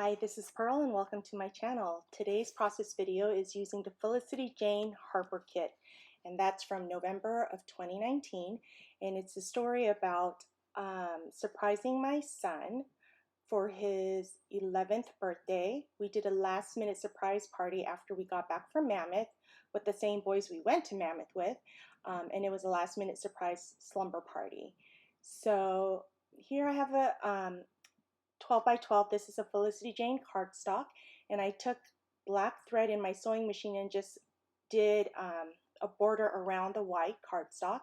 Hi, this is Pearl and welcome to my channel. Today's process video is using the Felicity Jane Harper kit, and that's from November of 2019, and it's a story about surprising my son for his 11th birthday. We did a last minute surprise party after we got back from Mammoth with the same boys we went to Mammoth with, and it was a last minute surprise slumber party. So here I have a 12 by 12. This is a Felicity Jane cardstock, and I took black thread in my sewing machine and just did a border around the white cardstock.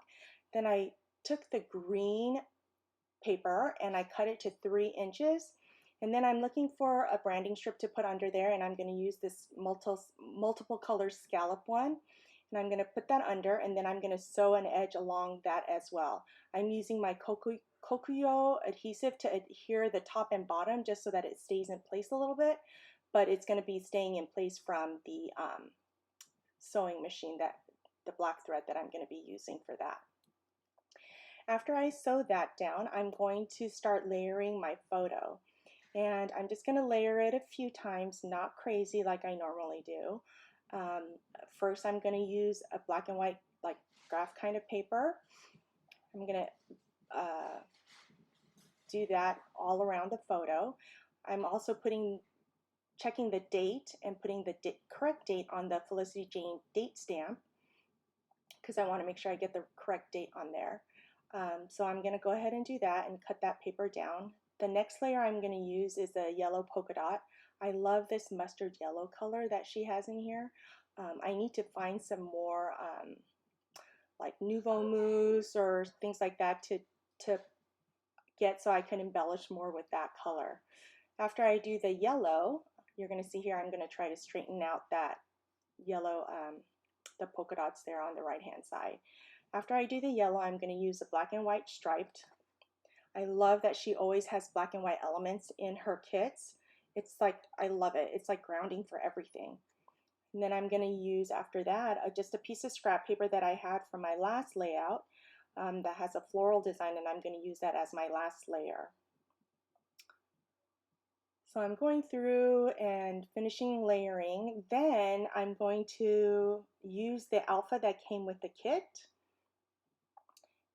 Then I took the green paper and I cut it to 3 inches, and then I'm looking for a branding strip to put under there, and I'm going to use this multiple color scallop one, and I'm going to put that under, and then I'm going to sew an edge along that as well. I'm using my Kokuyo adhesive to adhere the top and bottom just so that it stays in place a little bit, but it's going to be staying in place from the sewing machine, that the black thread that I'm going to be using for that. After I sew that down, I'm going to start layering my photo, and I'm just going to layer it a few times, not crazy like I normally do. First, I'm going to use a black and white, like graph kind of paper. I'm going to do that all around the photo. I'm also checking the date and putting the correct date on the Felicity Jane date stamp, because I want to make sure I get the correct date on there. So I'm going to go ahead and do that and cut that paper down. The next layer I'm going to use is a yellow polka dot. I love this mustard yellow color that she has in here. I need to find some more like Nouveau Mousse or things like that to get so I can embellish more with that color. After I do the yellow, you're going to see here I'm going to try to straighten out that yellow, the polka dots there on the right hand side. After I do the yellow, I'm going to use a black and white striped. I love that she always has black and white elements in her kits. It's like, I love it. It's like grounding for everything. And then I'm going to use, after that, just a piece of scrap paper that I had from my last layout that has a floral design, and I'm going to use that as my last layer. So I'm going through and finishing layering. Then I'm going to use the alpha that came with the kit,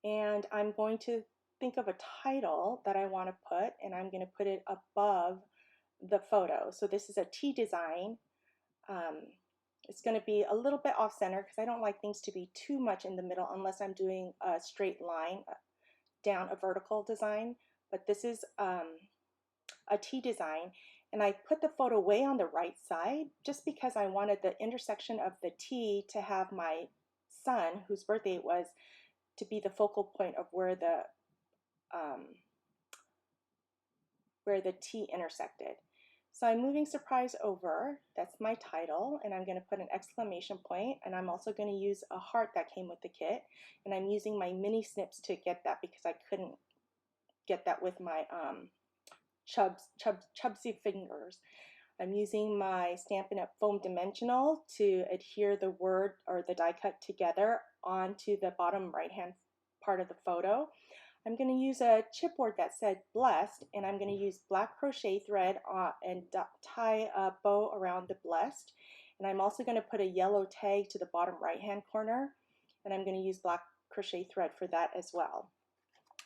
and I'm going to think of a title that I want to put, and I'm going to put it above the photo. So this is a T design. It's going to be a little bit off center because I don't like things to be too much in the middle unless I'm doing a straight line down a vertical design. But this is a T design, and I put the photo way on the right side just because I wanted the intersection of the T to have my son, whose birthday it was, to be the focal point of where the T intersected. So I'm moving surprise over, that's my title, and I'm going to put an exclamation point, and I'm also going to use a heart that came with the kit, and I'm using my mini snips to get that because I couldn't get that with my chubsy fingers. I'm using my Stampin' Up! Foam Dimensional to adhere the word or the die cut together onto the bottom right hand part of the photo. I'm going to use a chipboard that said blessed, and I'm going to use black crochet thread and tie a bow around the blessed. And I'm also going to put a yellow tag to the bottom right hand corner, and I'm going to use black crochet thread for that as well.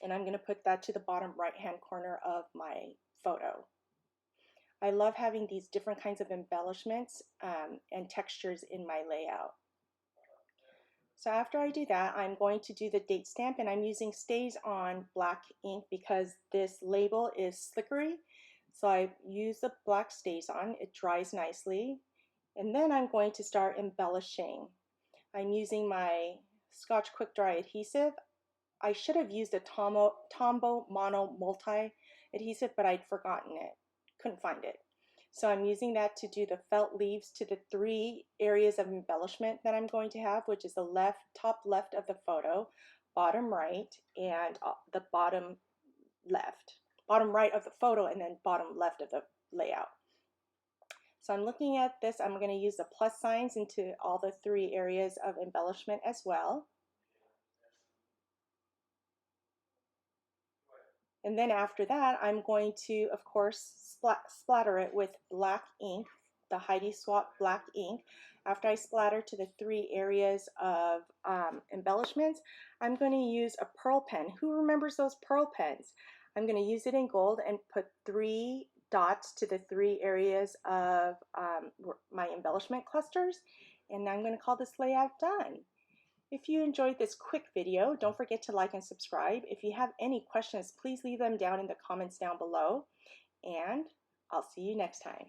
And I'm going to put that to the bottom right hand corner of my photo. I love having these different kinds of embellishments and textures in my layout. So after I do that, I'm going to do the date stamp, and I'm using Stays On black ink because this label is slickery. So I use the black Stays On, it dries nicely. And then I'm going to start embellishing. I'm using my Scotch Quick Dry adhesive. I should have used a Tombow Mono Multi adhesive, but I'd forgotten it, couldn't find it. So I'm using that to do the felt leaves to the 3 areas of embellishment that I'm going to have, which is the top left of the photo, bottom right, and the bottom right of the photo, and then bottom left of the layout. So I'm looking at this. I'm going to use the plus signs into all the 3 areas of embellishment as well. And then after that, I'm going to, of course, splatter it with black ink, the Heidi Swapp black ink. After I splatter to the 3 areas of embellishments, I'm going to use a pearl pen. Who remembers those pearl pens? I'm going to use it in gold and put 3 dots to the 3 areas of my embellishment clusters. And I'm going to call this layout done. If you enjoyed this quick video, don't forget to like and subscribe. If you have any questions, please leave them down in the comments down below. And I'll see you next time.